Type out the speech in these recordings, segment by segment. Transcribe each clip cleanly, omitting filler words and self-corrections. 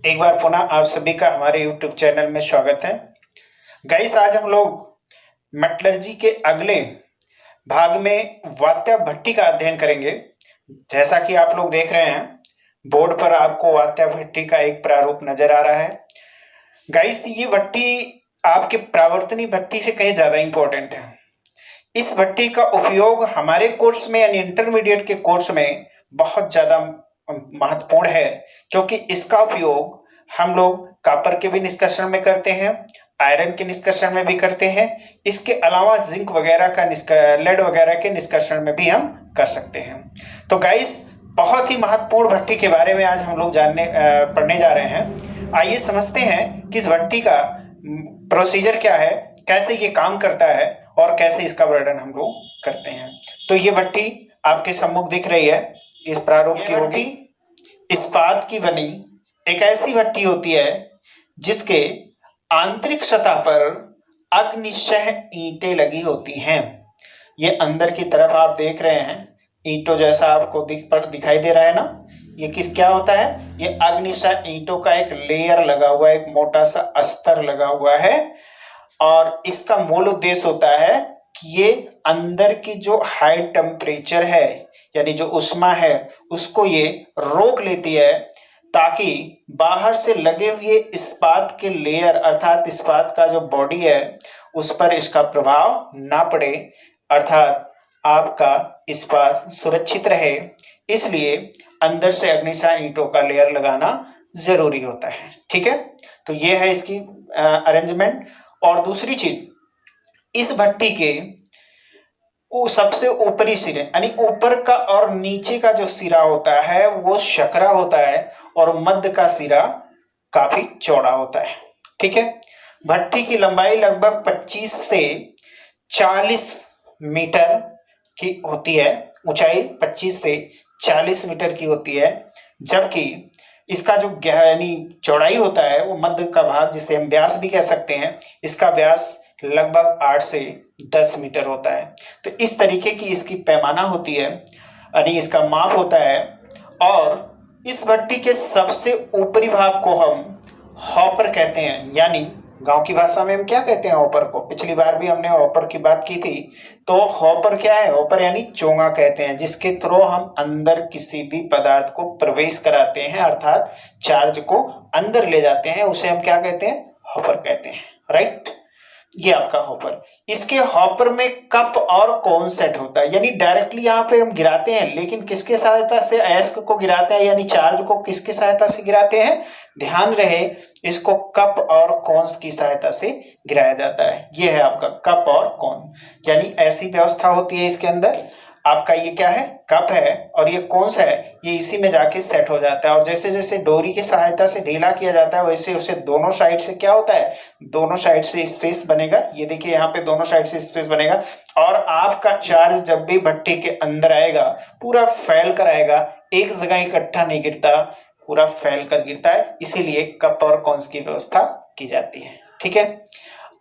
एक बार पुनः आप सभी का हमारे YouTube चैनल में स्वागत है। गाइस, आज हम लोग मेटलर्जी के अगले भाग में वात्या भट्टी का अध्ययन करेंगे। जैसा कि आप लोग देख रहे हैं, बोर्ड पर आपको वात्या भट्टी का एक प्रारूप नजर आ रहा है। गाइस, ये भट्टी आपके प्रावर्तनी भट्टी से कहीं ज्यादा इंपॉर्टेंट है। इस भट्टी का उपयोग हमारे कोर्स में यानी इंटरमीडिएट के कोर्स में बहुत ज्यादा महत्वपूर्ण है, क्योंकि इसका उपयोग हम लोग कॉपर के भी निष्कर्षण में करते हैं, आयरन के निष्कर्षण में भी करते हैं। इसके अलावा जिंक वगैरह का लेड वगैरह के निष्कर्षण में भी हम कर सकते हैं। तो गाइस, बहुत ही महत्वपूर्ण भट्टी के बारे में आज हम लोग पढ़ने जा रहे हैं। आइए समझते हैं कि इस भट्टी का प्रोसीजर क्या है, कैसे ये काम करता है और कैसे इसका वर्णन हम लोग करते हैं। तो ये भट्टी आपके सम्मुख दिख रही है, इस प्रारूप की होगी। इस्पात की बनी एक ऐसी भट्टी होती है जिसके आंतरिक सतह पर अग्निशः ईंटें लगी होती हैं। ये अंदर की तरफ आप देख रहे हैं, ईंटों जैसा आपको दिखाई दे रहा है ना। ये क्या होता है? ये अग्निशः ईंटों का एक लेयर लगा हुआ है, एक मोटा सा अस्तर लगा हुआ है। और इसका मूल उद्देश्य होता है कि ये अंदर की जो हाई टेम्परेचर है यानी जो उष्मा है उसको ये रोक लेती है, ताकि बाहर से लगे हुए इस्पात के लेयर अर्थात इस्पात का जो बॉडी है उस पर इसका प्रभाव ना पड़े, अर्थात आपका इस्पात सुरक्षित रहे। इसलिए अंदर से अग्निशः ईंटों का लेयर लगाना जरूरी होता है। ठीक है, तो ये है इसकी अरेंजमेंट। और दूसरी चीज, इस भट्टी के सबसे ऊपरी सिरे यानी ऊपर का और नीचे का जो सिरा होता है वो शकरा होता है और मध्य का सिरा काफी चौड़ा होता है। ठीक है, भट्टी की लंबाई लगभग 25 से 40 मीटर की होती है, ऊंचाई 25 से 40 मीटर की होती है, जबकि इसका जो यानी चौड़ाई होता है वो मध्य का भाग, जिसे हम व्यास भी कह सकते हैं, इसका व्यास लगभग 8 से 10 मीटर होता है। तो इस तरीके की इसकी पैमाना होती है यानी इसका माप होता है। और इस भट्टी के सबसे ऊपरी भाग को हम हॉपर कहते हैं, यानी गांव की भाषा में हम क्या कहते हैं? हॉपर को। पिछली बार भी हमने हॉपर की बात की थी। तो हॉपर क्या है? हॉपर यानी चोंगा कहते हैं, जिसके थ्रू हम अंदर किसी भी पदार्थ को प्रवेश कराते हैं, अर्थात चार्ज को अंदर ले जाते हैं, उसे हम क्या कहते हैं? हॉपर कहते हैं। राइट, ये आपका हॉपर। इसके हॉपर में कप और कोन सेट होता है, यानी डायरेक्टली यहाँ पे हम गिराते हैं, लेकिन किसके सहायता से? अयस्क को गिराते हैं, यानी चार्ज को किसकी सहायता से गिराते हैं? ध्यान रहे, इसको कप और कोन्स की सहायता से गिराया जाता है। ये है आपका कप और कोन, यानी ऐसी व्यवस्था होती है इसके अंदर। आपका ये क्या है? कप है, और ये कौन सा है? ये इसी में जाके सेट हो जाता है। और जैसे जैसे डोरी की सहायता से ढीला किया जाता है वैसे उसे दोनों साइड से क्या होता है? दोनों साइड से स्पेस बनेगा। ये देखिए, यहाँ पे दोनों साइड से स्पेस बनेगा, और आपका चार्ज जब भी भट्टी के अंदर आएगा पूरा फैल कर आएगा, एक जगह इकट्ठा नहीं गिरता, पूरा फैल कर गिरता है। इसीलिए कप और कॉन्स की व्यवस्था की जाती है। ठीक है,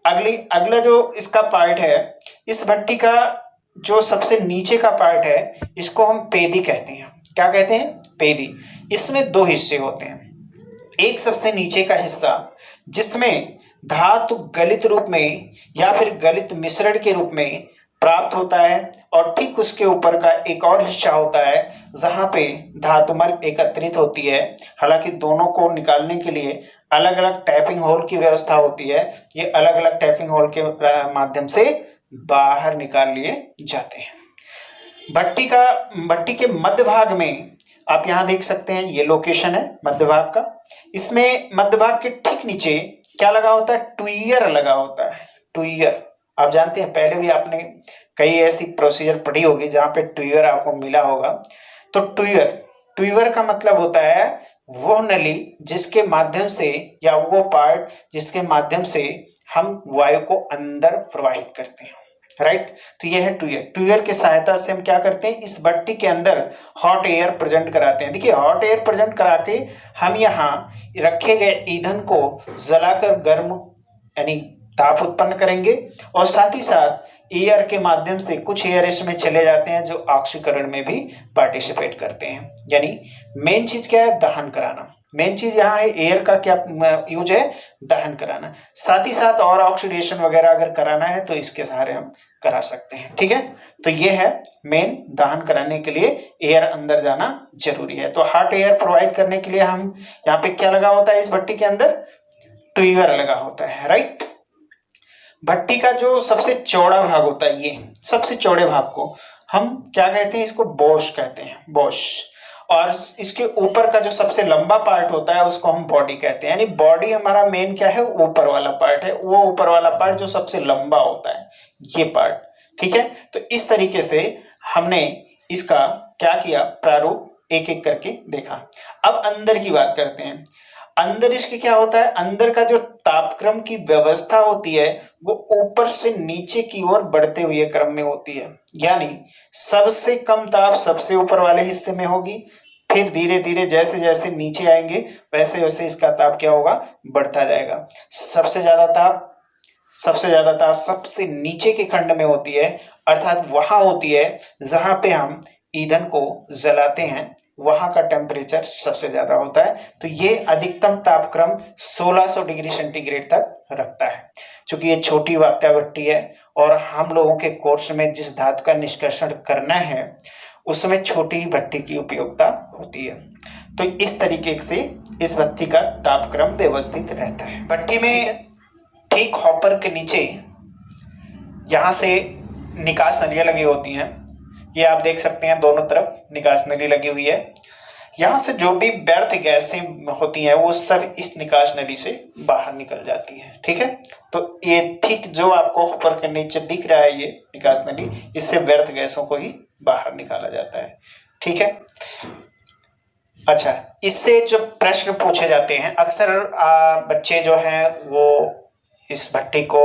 अगला जो इसका पार्ट है, इस भट्टी का जो सबसे नीचे का पार्ट है इसको हम पेदी कहते हैं। क्या कहते हैं? पेदी। इसमें दो हिस्से होते हैं। एक सबसे नीचे का हिस्सा जिसमें धातु गलित रूप में या फिर गलित मिश्रण के रूप में प्राप्त होता है, और ठीक उसके ऊपर का एक और हिस्सा होता है जहां पे धातुमल एकत्रित होती है। हालांकि दोनों को निकालने के लिए अलग अलग टैपिंग होल की व्यवस्था होती है। ये अलग अलग टैपिंग होल के माध्यम से बाहर निकाल लिए जाते हैं। भट्टी के मध्य भाग में आप यहां देख सकते हैं, ये लोकेशन है मध्य भाग का। इसमें मध्य भाग के ठीक नीचे क्या लगा होता है? ट्वियर लगा होता है। ट्वियर आप जानते हैं, पहले भी आपने कई ऐसी प्रोसीजर पढ़ी होगी जहां पे ट्वियर आपको मिला होगा। तो ट्वियर का मतलब होता है वो नली जिसके माध्यम से, या वो पार्ट जिसके माध्यम से हम वायु को अंदर प्रवाहित करते हैं। राइट, तो ये है ट्वियर की सहायता से हम क्या करते हैं? इस भट्टी के अंदर हॉट एयर प्रेजेंट कराते हैं। देखिए, हॉट एयर प्रेजेंट करा के हम यहाँ रखे गए ईंधन को जलाकर गर्म यानी ताप उत्पन्न करेंगे, और साथ ही साथ एयर के माध्यम से कुछ एयर इसमें चले जाते हैं जो ऑक्सीकरण में भी पार्टिसिपेट करते हैं। यानी मेन चीज क्या है? दहन कराना। मेन चीज यहाँ है एयर का क्या यूज है, दहन कराना। साथ ही साथ और ऑक्सीडेशन वगैरह अगर कराना है तो इसके सहारे हम करा सकते हैं। ठीक है, तो ये है मेन, दहन कराने के लिए एयर अंदर जाना जरूरी है। तो हॉट एयर प्रोवाइड करने के लिए हम यहाँ पे क्या लगा होता है, इस भट्टी के अंदर ट्यूबर लगा होता है, राइट। भट्टी का जो सबसे चौड़ा भाग होता है, ये सबसे चौड़े भाग को हम क्या कहते हैं, इसको बॉश कहते हैं, बॉश। और इसके ऊपर का जो सबसे लंबा पार्ट होता है उसको हम बॉडी कहते हैं। यानी बॉडी हमारा मेन क्या है, ऊपर वाला पार्ट है, वो ऊपर वाला पार्ट जो सबसे लंबा होता है, ये पार्ट। ठीक है, तो इस तरीके से हमने इसका क्या किया, प्रारूप एक एक करके देखा। अब अंदर की बात करते हैं। अंदर इसके क्या होता है, अंदर का जो तापक्रम की व्यवस्था होती है वो ऊपर से नीचे की ओर बढ़ते हुए क्रम में होती है। यानी सबसे कम ताप सबसे ऊपर वाले हिस्से में होगी, फिर धीरे धीरे जैसे जैसे नीचे आएंगे वैसे वैसे इसका ताप क्या होगा, बढ़ता जाएगा। सबसे ज्यादा ताप सबसे नीचे के खंड में होती है, अर्थात वहां होती है जहां पे हम ईंधन को जलाते हैं, वहां का टेम्परेचर सबसे ज्यादा होता है। तो ये अधिकतम तापक्रम 1600 डिग्री सेंटीग्रेड तक रखता है। चूंकि ये छोटी वात्या भट्टी है और हम लोगों के कोर्स में जिस धातु का निष्कर्षण करना है उसमें छोटी भट्टी की उपयोगिता होती है। तो इस तरीके से इस भट्टी का तापक्रम व्यवस्थित रहता है। भट्टी में ठीक हॉपर के नीचे यहां से निकास नलियां लगी होती हैं, ये आप देख सकते हैं, दोनों तरफ निकास नली लगी हुई है। यहां से जो भी व्यर्थ गैसें होती हैं वो सब इस निकास नली से बाहर निकल जाती हैं। ठीक है, तो ये ठीक जो आपको ऊपर के नीचे दिख रहा है ये निकास नली, इससे व्यर्थ गैसों को ही बाहर निकाला जाता है। ठीक है, अच्छा, इससे जो प्रश्न पूछे जाते हैं अक्सर बच्चे जो हैं वो इस भट्टी को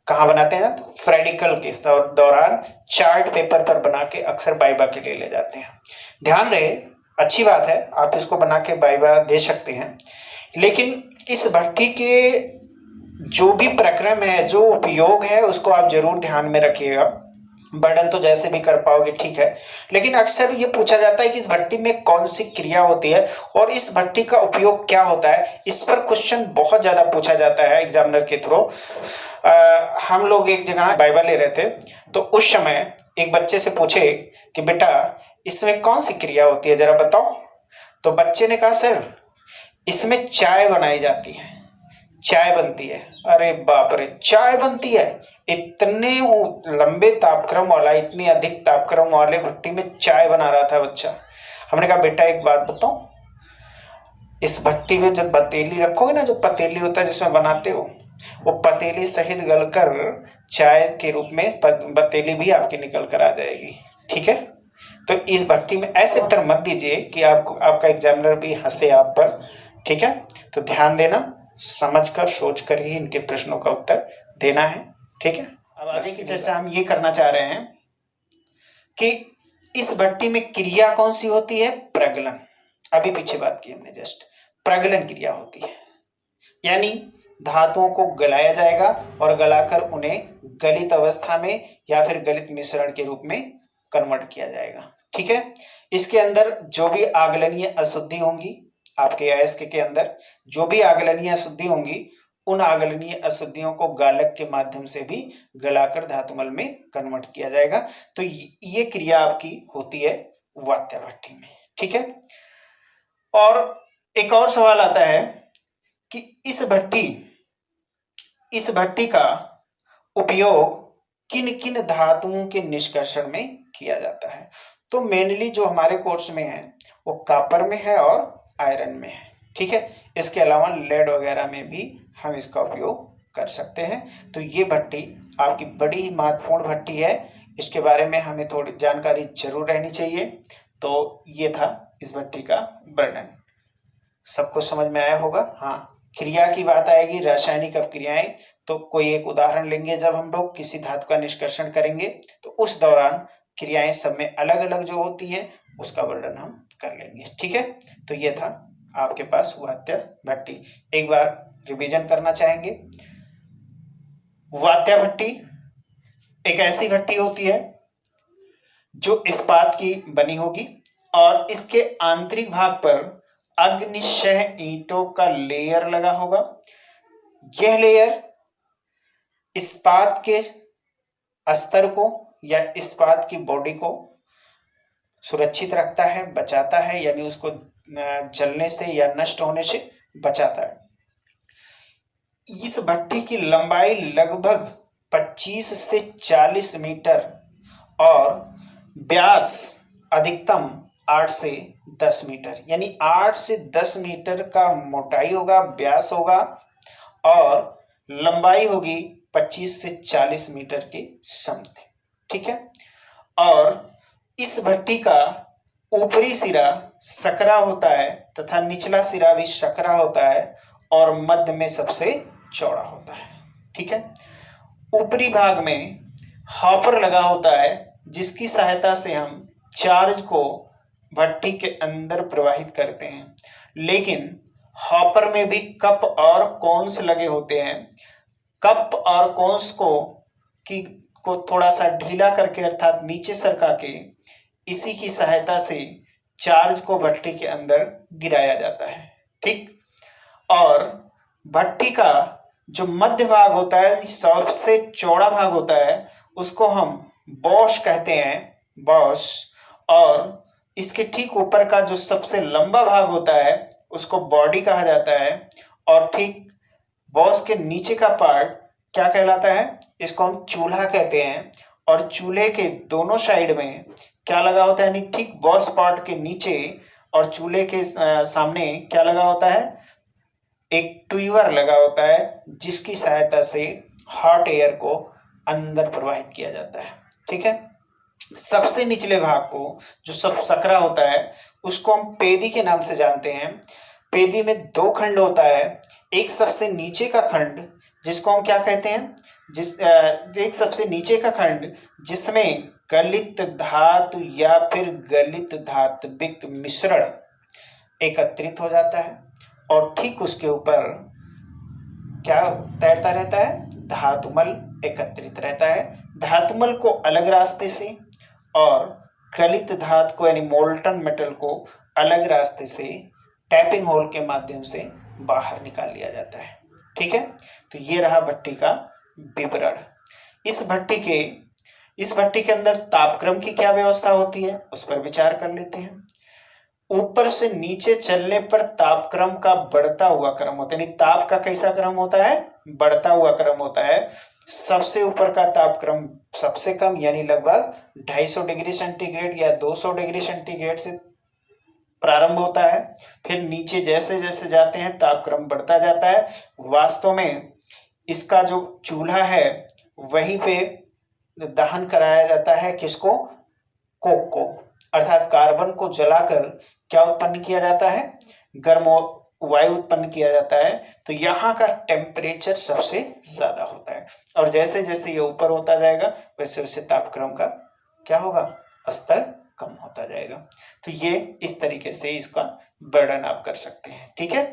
कहाँ बनाते हैं, तो प्रैक्टिकल के दौरान चार्ट पेपर पर बना के अक्सर वाइवा के लिए ले जाते हैं। ध्यान रहे, अच्छी बात है, आप इसको बना के वाइवा दे सकते हैं, लेकिन इस भट्टी के जो भी प्रक्रम है, जो उपयोग है, उसको आप जरूर ध्यान में रखिएगा। वर्णन तो जैसे भी कर पाओगे ठीक है, लेकिन अक्सर ये पूछा जाता है कि इस भट्टी में कौन सी क्रिया होती है और इस भट्टी का उपयोग क्या होता है। इस पर क्वेश्चन बहुत ज्यादा पूछा जाता है एग्जामिनर के थ्रू। हम लोग एक जगह बाइबल ले रहे थे, तो उस समय एक बच्चे से पूछे कि बेटा इसमें कौन सी क्रिया होती है, जरा बताओ। तो बच्चे ने कहा सर इसमें चाय बनाई जाती है, चाय बनती है। अरे बाप रे, चाय बनती है, इतने लंबे तापक्रम वाला, इतनी अधिक तापक्रम वाले भट्टी में चाय बना रहा था बच्चा। हमने कहा बेटा एक बात बताओ, इस भट्टी में जब पतीली रखोगे ना, जो पतीली होता है जिसमें बनाते हो, वो पतीली सहित गलकर चाय के रूप में पतीली भी आपकी निकल कर आ जाएगी। ठीक है, तो इस भट्टी में ऐसे उत्तर मत दीजिए कि आपका एग्जामिनर भी हंसे आप पर। ठीक है, तो ध्यान देना, समझकर सोचकर ही इनके प्रश्नों का उत्तर देना है। ठीक है, अब आगे की चर्चा हम ये करना चाह रहे हैं कि इस भट्टी में क्रिया कौन सी होती है, प्रगलन। अभी पीछे बात की हमने, जस्ट प्रगलन क्रिया होती है, यानी धातुओं को गलाया जाएगा और गलाकर उन्हें गलित अवस्था में या फिर गलित मिश्रण के रूप में कन्वर्ट किया जाएगा। ठीक है, इसके अंदर जो भी आगलनीय अशुद्धि होंगी, आपके अयस्क के अंदर जो भी आगलनीय अशुद्धि होंगी, उन आगलनीय अशुद्धियों को गालक के माध्यम से भी गलाकर धातुमल में कन्वर्ट किया जाएगा। तो ये क्रिया आपकी होती है वात्या भट्टी में। ठीक है, और एक और सवाल आता है कि इस भट्टी का उपयोग किन किन धातुओं के निष्कर्षण में किया जाता है। तो मेनली जो हमारे कोर्स में है वो कॉपर में है और आयरन में है। ठीक है, इसके अलावा लेड वगैरह में भी हम इसका उपयोग कर सकते हैं। तो ये भट्टी आपकी बड़ी महत्वपूर्ण भट्टी है, इसके बारे में हमें थोड़ी जानकारी जरूर रहनी चाहिए। तो ये था इस भट्टी का वर्णन, सबको समझ में आया होगा। हाँ, क्रिया की बात आएगी, रासायनिक अपक्रियाएं, तो कोई एक उदाहरण लेंगे, जब हम लोग किसी धातु का निष्कर्षण करेंगे तो उस दौरान क्रियाएं सब में अलग अलग जो होती हैं उसका वर्णन हम कर लेंगे। ठीक है, तो ये था आपके पास वात्या भट्टी। एक बार रिवीजन करना चाहेंगे। वात्या भट्टी एक ऐसी भट्टी होती है जो इस्पात की बनी होगी और इसके आंतरिक भाग पर अग्निशय ईंटों का लेयर लगा होगा। यह लेयर इस्पात के अस्तर को या इस्पात की बॉडी को सुरक्षित रखता है, बचाता है, यानी उसको जलने से या नष्ट होने से बचाता है। इस भट्टी की लंबाई लगभग 25 से 40 मीटर और व्यास अधिकतम 8 से 10 मीटर, यानी 8 से 10 मीटर का मोटाई होगा, व्यास होगा, और लंबाई होगी 25 से 40 मीटर के समथिंग। ठीक है। और इस भट्टी का ऊपरी सिरा सकरा होता है तथा निचला सिरा भी सकरा होता है और मध्य में सबसे चौड़ा होता है। ठीक है। ऊपरी भाग में हॉपर लगा होता है जिसकी सहायता से हम चार्ज को भट्टी के अंदर प्रवाहित करते हैं, लेकिन हॉपर में भी कप और कोन्स लगे होते हैं। कप और कोन्स को थोड़ा सा ढीला करके अर्थात नीचे सरका के इसी की सहायता से चार्ज को भट्टी के अंदर गिराया जाता है। ठीक। और भट्टी का जो मध्य भाग होता है, सबसे चौड़ा भाग होता है, उसको हम बॉश कहते हैं, बॉश। और इसके ठीक ऊपर का जो सबसे लंबा भाग होता है उसको बॉडी कहा जाता है। और ठीक बॉस के नीचे का पार्ट क्या कहलाता है? इसको हम चूल्हा कहते हैं। और चूल्हे के दोनों साइड में क्या लगा होता है? यानी ठीक बॉस पार्ट के नीचे और चूल्हे के सामने क्या लगा होता है? एक ट्यूबर लगा होता है जिसकी सहायता से हॉट एयर को अंदर प्रवाहित किया जाता है। ठीक है। सबसे निचले भाग को जो सब सकरा होता है उसको हम पेदी के नाम से जानते हैं। पेदी में दो खंड होता है। एक सबसे नीचे का खंड जिसको हम क्या कहते हैं? एक सबसे नीचे का खंड जिसमें गलित धातु या फिर गलित धात्विक मिश्रण एकत्रित हो जाता है, और ठीक उसके ऊपर क्या तैरता रहता है? धातुमल एकत्रित रहता है। धातुमल को अलग रास्ते से और गलित धातु को यानी मोल्टन मेटल को अलग रास्ते से टैपिंग होल के माध्यम से बाहर निकाल लिया जाता है। ठीक है। तो ये रहा भट्टी का विवरण। इस भट्टी के अंदर तापक्रम की क्या व्यवस्था होती है उस पर विचार कर लेते हैं। ऊपर से नीचे चलने पर तापक्रम का बढ़ता हुआ क्रम होता है। यानी ताप का कैसा क्रम होता है? बढ़ता हुआ क्रम होता है। सबसे ऊपर का तापक्रम सबसे कम यानी लगभग 250 डिग्री सेंटीग्रेड या 200 डिग्री सेंटीग्रेड से प्रारंभ होता है। फिर नीचे जैसे जैसे जाते हैं तापक्रम बढ़ता जाता है। वास्तव में इसका जो चूल्हा है वहीं पे दहन कराया जाता है। किसको? कोक को, अर्थात कार्बन को जलाकर क्या उत्पन्न किया जाता है? गर्म वायु उत्पन्न किया जाता है। तो यहाँ का टेम्परेचर सबसे ज्यादा होता है, और जैसे जैसे ये ऊपर होता जाएगा वैसे वैसे तापक्रम का क्या होगा? स्तर कम होता जाएगा। तो ये इस तरीके से इसका वर्णन आप कर सकते हैं। ठीक है।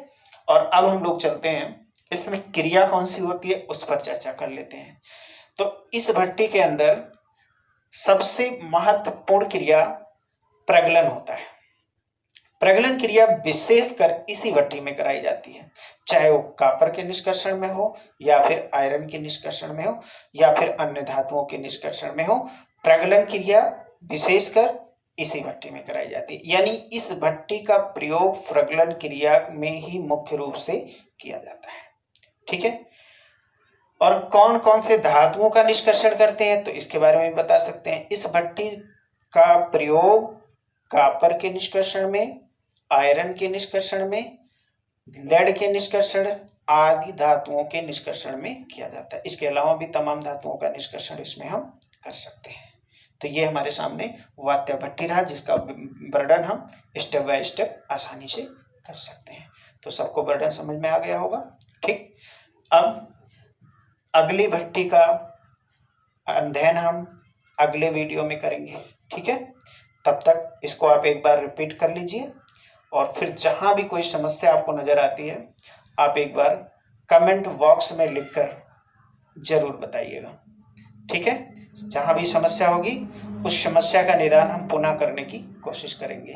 और अब हम लोग चलते हैं इसमें क्रिया कौन सी होती है उस पर चर्चा कर लेते हैं। तो इस भट्टी के अंदर सबसे महत्वपूर्ण क्रिया प्रगलन होता है। प्रगलन क्रिया विशेषकर इसी भट्टी में कराई जाती है, चाहे वो कॉपर के निष्कर्षण में हो या फिर आयरन के निष्कर्षण में हो या फिर अन्य धातुओं के निष्कर्षण में हो। प्रगलन क्रिया विशेषकर इसी भट्टी में कराई जाती है, यानी इस भट्टी का प्रयोग प्रगलन क्रिया में ही मुख्य रूप से किया जाता है। ठीक है। और कौन कौन से धातुओं का निष्कर्षण करते हैं तो इसके बारे में भी बता सकते हैं। इस भट्टी का प्रयोग कॉपर के निष्कर्षण में, आयरन के निष्कर्षण में, लेड के निष्कर्षण आदि धातुओं के निष्कर्षण में किया जाता है। इसके अलावा भी तमाम धातुओं का निष्कर्षण इसमें हम कर सकते हैं। तो ये हमारे सामने वात्या भट्टी रहा जिसका वर्णन हम स्टेप बाय स्टेप आसानी से कर सकते हैं। तो सबको वर्णन समझ में आ गया होगा। ठीक। अब अगली भट्टी का अध्ययन हम अगले वीडियो में करेंगे। ठीक है। तब तक इसको आप एक बार रिपीट कर लीजिए, और फिर जहां भी कोई समस्या आपको नजर आती है आप एक बार कमेंट बॉक्स में लिखकर जरूर बताइएगा। ठीक है। जहां भी समस्या होगी उस समस्या का निदान हम पुनः करने की कोशिश करेंगे।